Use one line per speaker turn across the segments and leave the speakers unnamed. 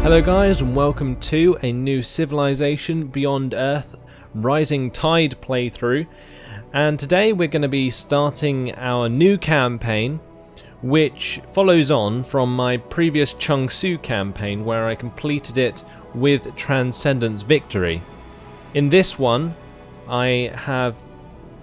Hello guys, and welcome to a new Civilization Beyond Earth Rising Tide playthrough. And today we're going to be starting our new campaign, which follows on from my previous Chungsu campaign where I completed it with Transcendence Victory. In this one, I have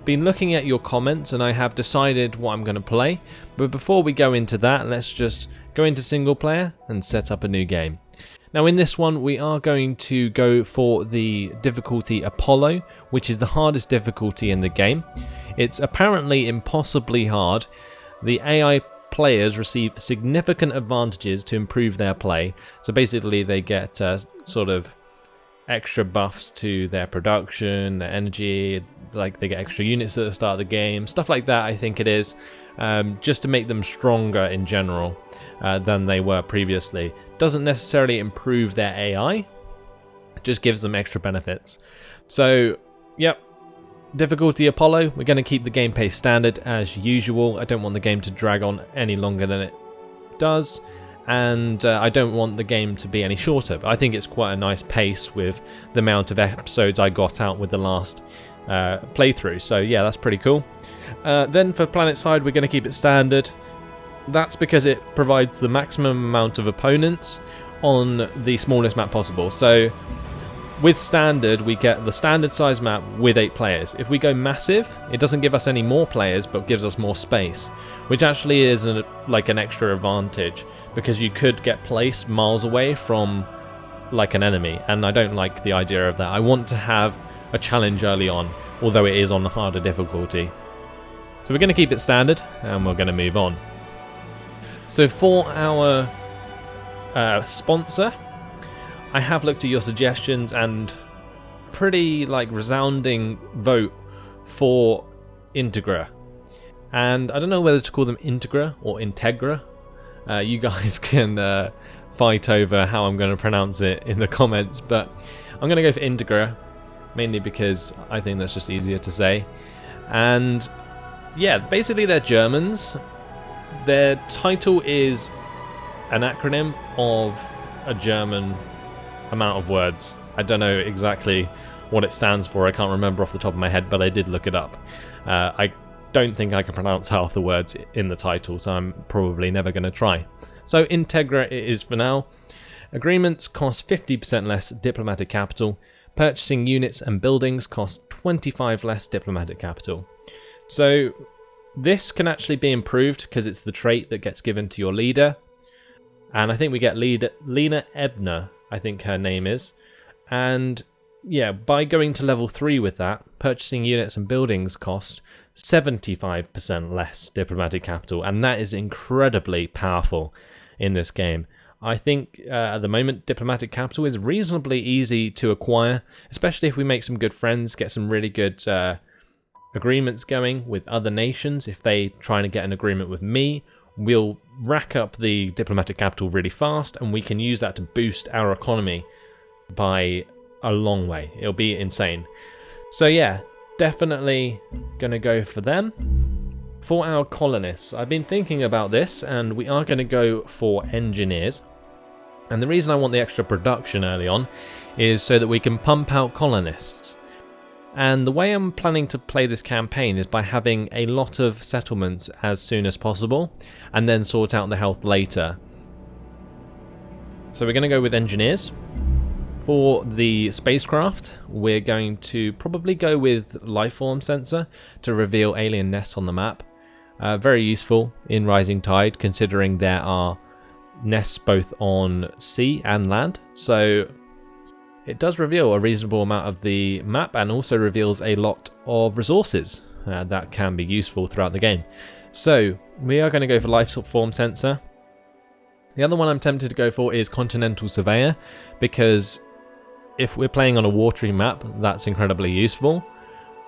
been looking at your comments and I have decided what I'm going to play. But before we go into that, let's just go into single player and set up a new game. Now in this one we are going to go for the difficulty Apollo, which is the hardest difficulty in the game. It's apparently impossibly hard. The AI players receive significant advantages to improve their play. So basically they get sort of extra buffs to their production, their energy, like they get extra units at the start of the game, stuff like that I think it is, just to make them stronger in general than they were previously. Doesn't necessarily improve their AI, just gives them extra benefits. So, yep, difficulty Apollo, we're going to keep the game pace standard as usual. I don't want the game to drag on any longer than it does, and I don't want the game to be any shorter, but I think it's quite a nice pace with the amount of episodes I got out with the last playthrough, so yeah, that's pretty cool. Then for planet side, we're going to keep it standard. That's because it provides the maximum amount of opponents on the smallest map possible. So with standard, we get the standard size map with 8 players. If we go massive, it doesn't give us any more players, but gives us more space, which actually is like an extra advantage, because you could get placed miles away from like an enemy, and I don't like the idea of that. I want to have a challenge early on, although it is on the harder difficulty. So we're going to keep it standard, and we're going to move on. So for our sponsor, I have looked at your suggestions and pretty resounding vote for INTEGR. And I don't know whether to call them INTEGR or INTEGR. You guys can fight over how I'm going to pronounce it in the comments, but I'm going to go for INTEGR, mainly because I think that's just easier to say. And yeah, basically they're Germans. Their title is an acronym of a German amount of words. I don't know exactly what it stands for. I can't remember off the top of my head, but I did look it up. I don't think I can pronounce half the words in the title, so I'm probably never going to try. So INTEGR it is for now. Agreements cost 50% less diplomatic capital. Purchasing units and buildings cost 25 less diplomatic capital. So this can actually be improved because it's the trait that gets given to your leader. And I think we get Lena Ebner, I think her name is. And yeah, by going to level 3 with that, purchasing units and buildings cost 75% less diplomatic capital. And that is incredibly powerful in this game. I think at the moment diplomatic capital is reasonably easy to acquire, especially if we make some good friends, get some really good agreements going with other nations. If they try to get an agreement with me, we'll rack up the diplomatic capital really fast, and we can use that to boost our economy by a long way. It'll be insane. So yeah, definitely gonna go for them. For our colonists, I've been thinking about this, and we are gonna go for engineers. And the reason I want the extra production early on is so that we can pump out colonists. And the way I'm planning to play this campaign is by having a lot of settlements as soon as possible, and then sort out the health later. So we're going to go with engineers. For the spacecraft, we're going to probably go with lifeform sensor to reveal alien nests on the map. Very useful in Rising Tide, considering there are nests both on sea and land. So it does reveal a reasonable amount of the map, and also reveals a lot of resources that can be useful throughout the game. So we are going to go for lifeform sensor. The other one I'm tempted to go for is continental surveyor, because if we're playing on a watery map, that's incredibly useful.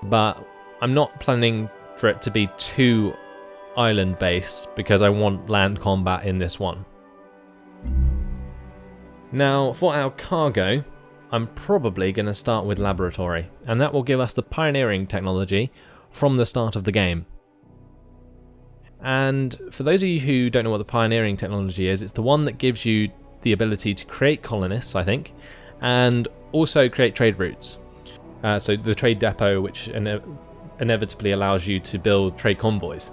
But I'm not planning for it to be too island based, because I want land combat in this one. Now for our cargo, I'm probably going to start with laboratory, and that will give us the pioneering technology from the start of the game. And for those of you who don't know what the pioneering technology is, it's the one that gives you the ability to create colonists, I think, and also create trade routes. So the trade depot, which inevitably allows you to build trade convoys.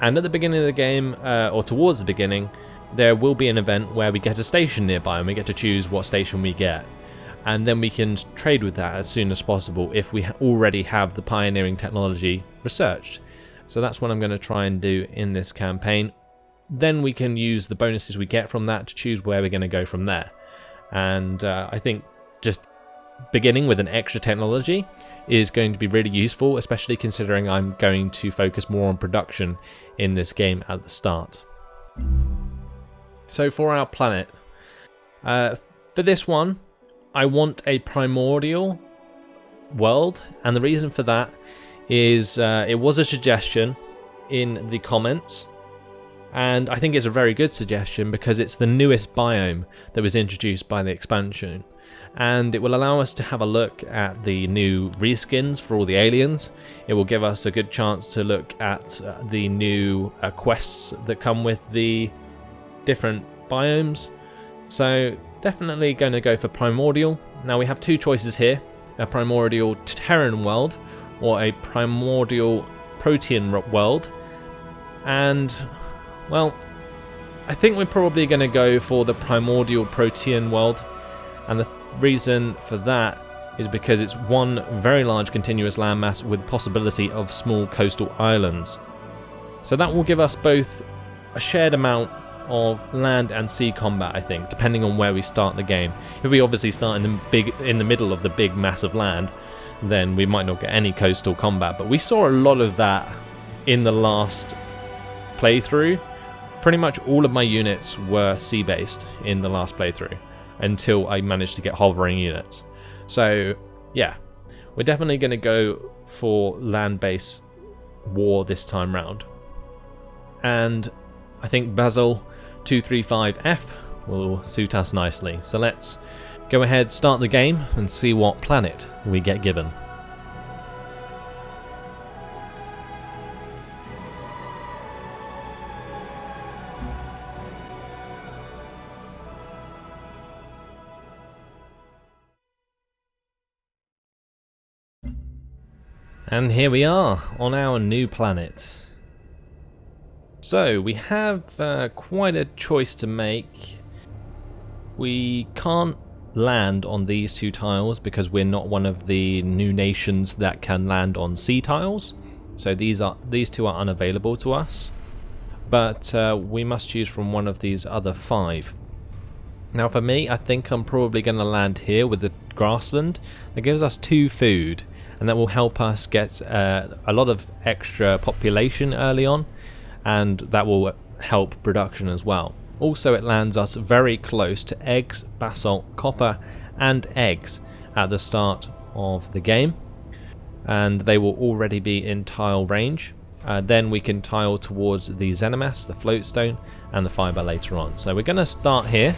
And at the beginning of the game, or towards the beginning, there will be an event where we get a station nearby and we get to choose what station we get. And then we can trade with that as soon as possible if we already have the pioneering technology researched. So that's what I'm going to try and do in this campaign. Then we can use the bonuses we get from that to choose where we're going to go from there. And I think just beginning with an extra technology is going to be really useful, especially considering I'm going to focus more on production in this game at the start. So for our planet, for this one, I want a primordial world, and the reason for that is it was a suggestion in the comments, and I think it's a very good suggestion because it's the newest biome that was introduced by the expansion, and it will allow us to have a look at the new reskins for all the aliens. It will give us a good chance to look at the new quests that come with the different biomes. So definitely going to go for Primordial. Now we have two choices here, a Primordial Terran world or a Primordial Protean world. And, well, I think we're probably going to go for the Primordial Protean world. And the reason for that is because it's one very large continuous landmass with possibility of small coastal islands. So that will give us both a shared amount of land and sea combat, I think, depending on where we start the game. If we obviously start in the middle of the big mass of land, then we might not get any coastal combat. But we saw a lot of that in the last playthrough. Pretty much all of my units were sea-based in the last playthrough until I managed to get hovering units. So yeah, we're definitely going to go for land-based war this time round. And I think Basel 235F will suit us nicely. So let's go ahead, start the game, and see what planet we get given. And here we are on our new planet. So we have quite a choice to make. We can't land on these two tiles because we're not one of the new nations that can land on sea tiles. So these two are unavailable to us. But we must choose from one of these other 5. Now for me, I think I'm probably going to land here with the grassland. That gives us 2 food, and that will help us get a lot of extra population early on. And that will help production as well. Also, it lands us very close to eggs, basalt, copper and eggs at the start of the game, and they will already be in tile range. Then we can tile towards the xenomass, the floatstone and the fibre later on. So we're going to start here.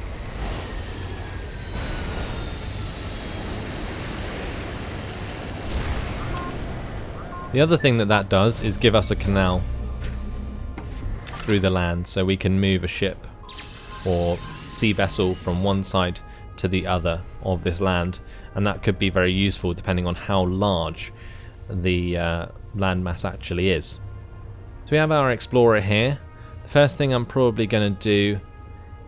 The other thing that does is give us a canal through the land, so we can move a ship or sea vessel from one side to the other of this land, and that could be very useful depending on how large the landmass actually is. So we have our explorer here. The first thing I'm probably going to do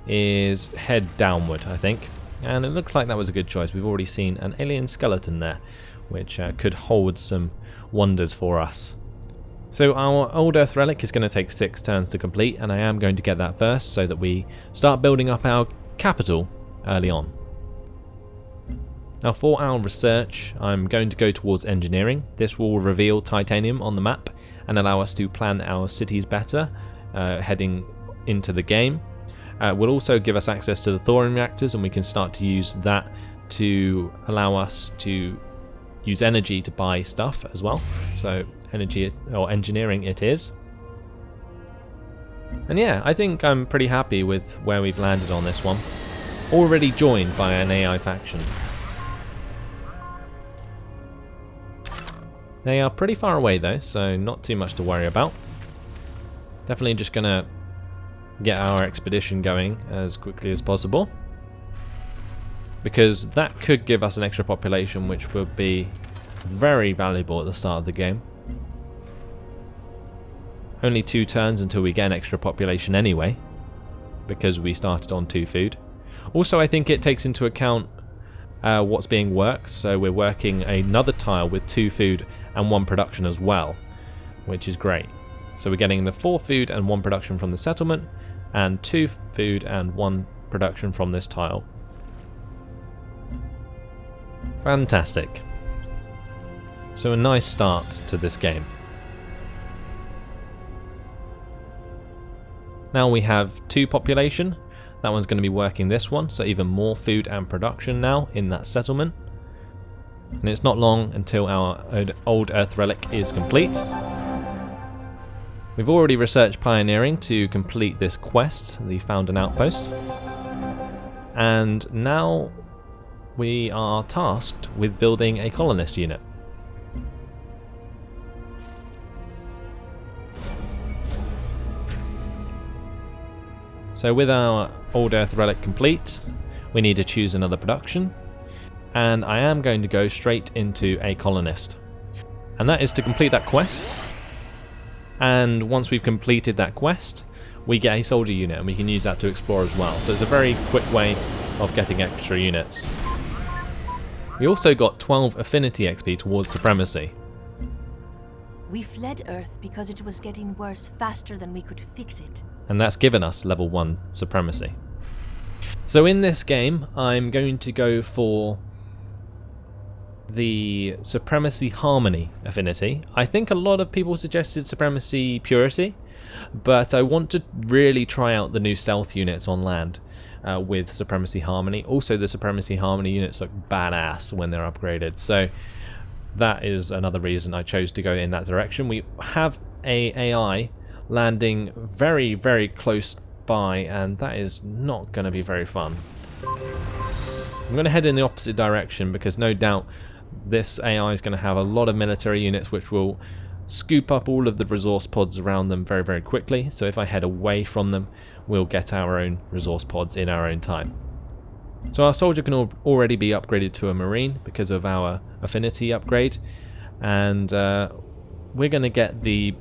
is head downward, I think, and it looks like that was a good choice. We've already seen an alien skeleton there, which could hold some wonders for us. So our Old Earth Relic is going to take 6 turns to complete, and I am going to get that first so that we start building up our capital early on. Now for our research, I'm going to go towards engineering. This will reveal titanium on the map and allow us to plan our cities better heading into the game. Will also give us access to the thorium reactors, and we can start to use that to allow us to use energy to buy stuff as well. So energy or engineering it is. And yeah, I think I'm pretty happy with where we've landed on this one. Already joined by an AI faction. They are pretty far away though, so not too much to worry about. Definitely just gonna get our expedition going as quickly as possible. because that could give us an extra population, which would be very valuable at the start of the game. Only 2 turns until we get an extra population anyway, because we started on 2 food. Also, I think it takes into account what's being worked, so we're working another tile with 2 food and 1 production as well, which is great. So we're getting the 4 food and 1 production from the settlement, and 2 food and 1 production from this tile. Fantastic. So a nice start to this game. Now we have 2 population. That one's going to be working this one, so even more food and production now in that settlement. And it's not long until our old Earth relic is complete. We've already researched pioneering to complete this quest, the Found an Outpost. And now we are tasked with building a colonist unit. So with our old Earth relic complete, we need to choose another production, and I am going to go straight into a colonist. And that is to complete that quest, and once we've completed that quest, we get a soldier unit, and we can use that to explore as well. So it's a very quick way of getting extra units. We also got 12 affinity XP towards Supremacy.
We fled Earth because it was getting worse faster than we could fix it.
And that's given us level 1 Supremacy. So in this game, I'm going to go for the Supremacy Harmony affinity. I think a lot of people suggested Supremacy Purity, but I want to really try out the new stealth units on land with Supremacy Harmony. Also, the Supremacy Harmony units look badass when they're upgraded, so that is another reason I chose to go in that direction. We have a AI landing very, very close by, and that is not going to be very fun. I'm going to head in the opposite direction because no doubt this AI is going to have a lot of military units which will scoop up all of the resource pods around them very, very quickly. So if I head away from them, we'll get our own resource pods in our own time. So our soldier can already be upgraded to a marine because of our affinity upgrade, and we're going to get the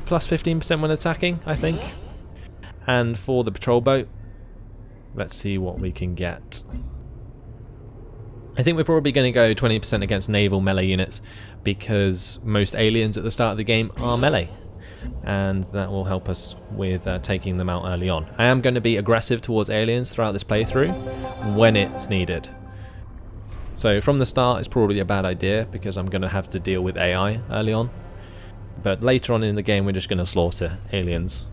plus 15% when attacking, I think. And for the patrol boat, let's see what we can get. I think we're probably going to go 20% against naval melee units because most aliens at the start of the game are melee, and that will help us with taking them out early on. I am going to be aggressive towards aliens throughout this playthrough when it's needed. So from the start it's probably a bad idea because I'm going to have to deal with AI early on. But later on in the game, we're just going to slaughter aliens.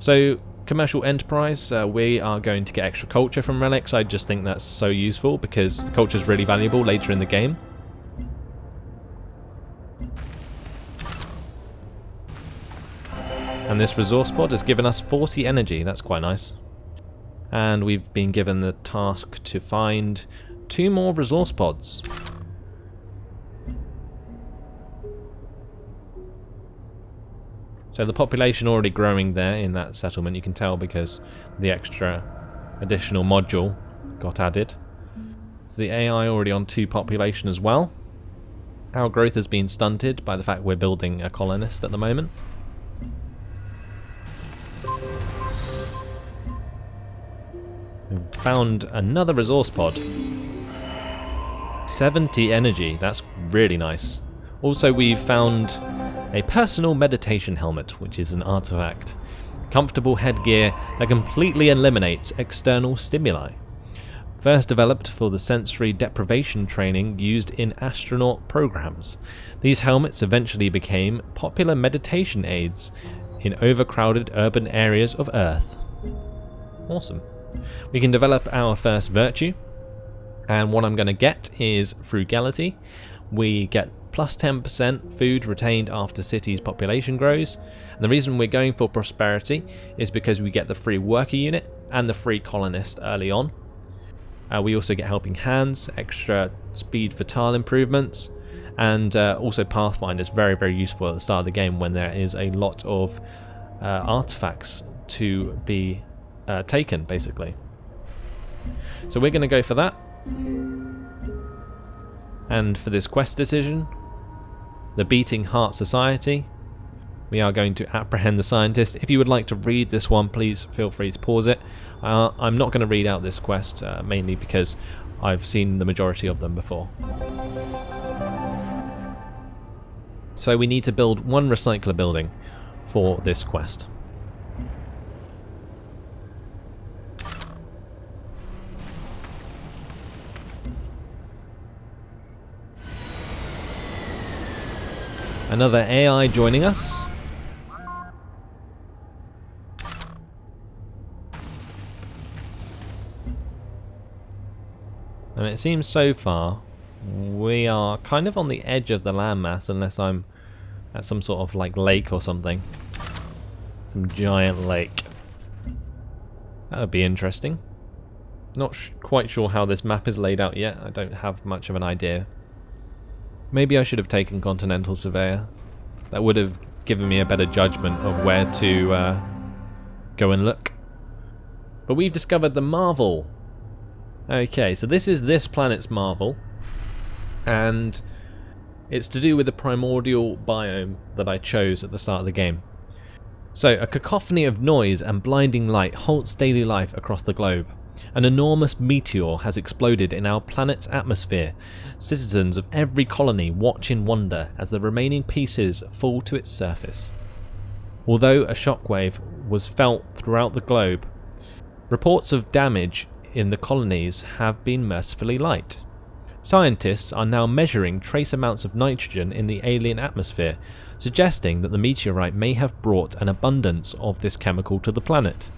So, commercial enterprise, we are going to get extra culture from relics. I just think that's so useful because culture is really valuable later in the game. And this resource pod has given us 40 energy. That's quite nice. And we've been given the task to find 2 more resource pods. So the population already growing there in that settlement, you can tell because the extra additional module got added. The AI already on 2 population as well. Our growth has been stunted by the fact we're building a colonist at the moment. We found another resource pod. 70 energy, that's really nice. Also, we've found a personal meditation helmet, which is an artifact. Comfortable headgear that completely eliminates external stimuli. First developed for the sensory deprivation training used in astronaut programs. These helmets eventually became popular meditation aids in overcrowded urban areas of Earth. Awesome. We can develop our first virtue, and what I'm going to get is frugality. We get plus 10% food retained after city's population grows. And the reason we're going for prosperity is because we get the free worker unit and the free colonist early on. We also get helping hands, extra speed for tile improvements, and also Pathfinder is very, very useful at the start of the game when there is a lot of artifacts to be taken, basically. So we're going to go for that. And for this quest decision, the Beating Heart Society, we are going to apprehend the scientist. If you would like to read this one, please feel free to pause it. I'm not going to read out this quest, mainly because I've seen the majority of them before. So we need to build one recycler building for this quest. Another AI joining us. And it seems so far we are kind of on the edge of the landmass, unless I'm at some sort of like lake or something. Some giant lake. That would be interesting. Not quite sure how this map is laid out yet. I don't have much of an idea. Maybe I should have taken Continental Surveyor. That would have given me a better judgment of where to go and look. But we've discovered the Marvel. Okay, so this is this planet's Marvel. And it's to do with the primordial biome that I chose at the start of the game. So, a cacophony of noise and blinding light halts daily life across the globe. An enormous meteor has exploded in our planet's atmosphere. Citizens of every colony watch in wonder as the remaining pieces fall to its surface. Although a shockwave was felt throughout the globe, reports of damage in the colonies have been mercifully light. Scientists are now measuring trace amounts of nitrogen in the alien atmosphere, suggesting that the meteorite may have brought an abundance of this chemical to the planet.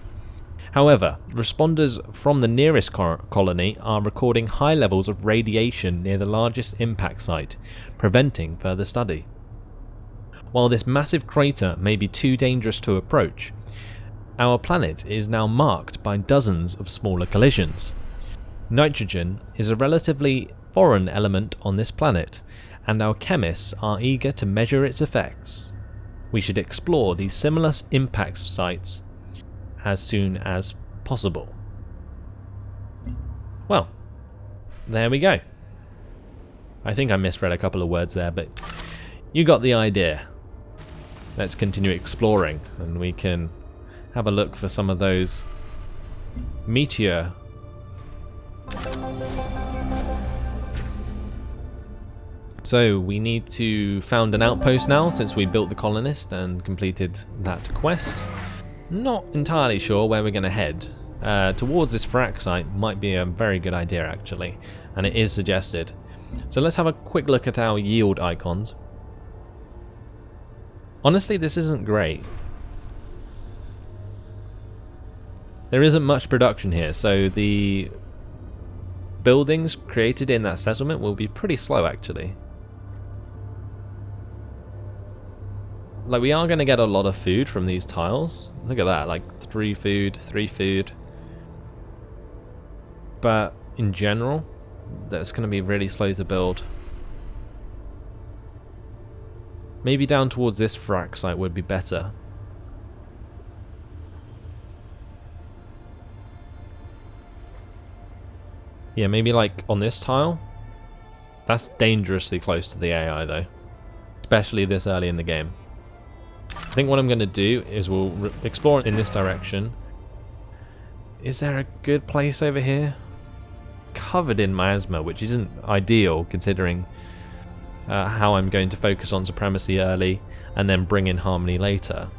However, responders from the nearest colony are recording high levels of radiation near the largest impact site, preventing further study. While this massive crater may be too dangerous to approach, our planet is now marked by dozens of smaller collisions. Nitrogen is a relatively foreign element on this planet, and our chemists are eager to measure its effects. We should explore these similar impact sites as soon as possible. Well, there we go. I think I misread a couple of words there, but you got the idea. Let's continue exploring, and we can have a look for some of those meteor. So we need to found an outpost now, since we built the colonist and completed that quest. Not entirely sure where we're going to head. Towards this frac site might be a very good idea actually, and it is suggested. So let's have a quick look at our yield icons. Honestly, this isn't great. There isn't much production here, so the buildings created in that settlement will be pretty slow actually. Like, we are going to get a lot of food from these tiles. Look at that, like 3 food, 3 food. But in general, that's going to be really slow to build. Maybe down towards this frac site would be better. Yeah, maybe like on this tile. That's dangerously close to the AI though, especially this early in the game. I think what I'm going to do is we'll explore in this direction. Is there a good place over here? Covered in miasma, which isn't ideal considering how I'm going to focus on Supremacy early and then bring in Harmony later.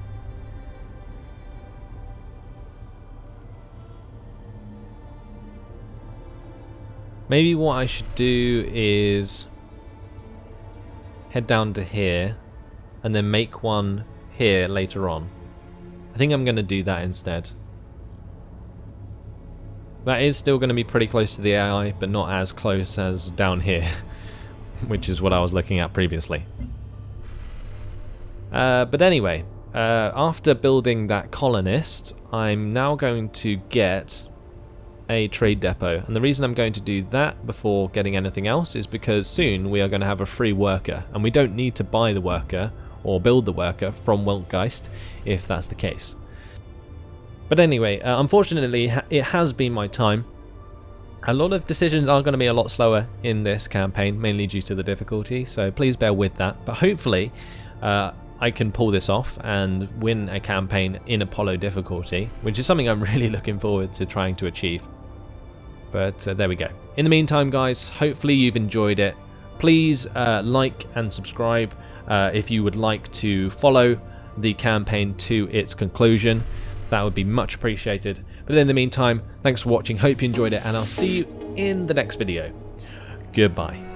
Maybe what I should do is head down to here and then make one here later on. I think I'm going to do that instead. That is still going to be pretty close to the AI, but not as close as down here, which is what I was looking at previously. But anyway, after building that colonist, I'm now going to get a trade depot, and the reason I'm going to do that before getting anything else is because soon we are going to have a free worker, and we don't need to buy the worker or build the worker from Weltgeist if that's the case. But anyway, unfortunately it has been my time A lot of decisions are going to be a lot slower in this campaign, mainly due to the difficulty, so please bear with that. But hopefully I can pull this off and win a campaign in Apollo difficulty, which is something I'm really looking forward to trying to achieve. But there we go. In the meantime, guys, hopefully you've enjoyed it. Please like and subscribe if you would like to follow the campaign to its conclusion. That would be much appreciated. But in the meantime, thanks for watching, hope you enjoyed it, and I'll see you in the next video. Goodbye.